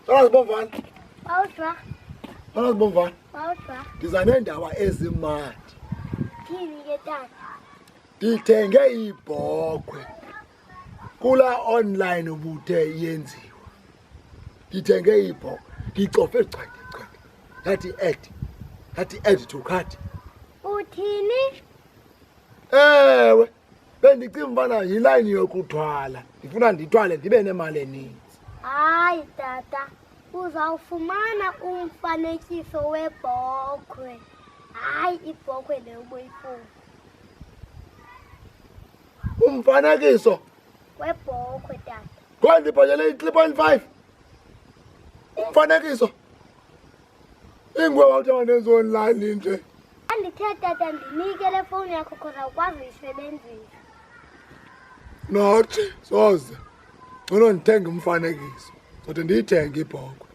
Awuzibomvana. Awudwa. Awuzibomvana. Awudwa. Ndiza neendaba ezimandi. Thini ke tata? Ndithenge ibhokhwe kula online ubuthe yenziwa. Ndithenge ibhokhwe, ndicofe chwede. Yathi add to cart. Uthini? Ewe, bendicinga ubana yilayini yokuthwala. Ndifuna ndithwale ndibe nemali eninzi. Hayi tata, uzawufumana umfanekiso webhokhwe. Hayi ibhokhwe le ubuyifuna. Umfanekiso Webhokhwe tata. kwa ndibhanyele i-3.5. Umfanekiso. Ingwe wawuthi nenze online nje. Andithe tata ndinike le fowuni yakho khona ukwazi uyisebenzisa. Nothi soze. Ngcono ndithenge umfanekiso. Kodwa ndiyithenge ibhokhwe.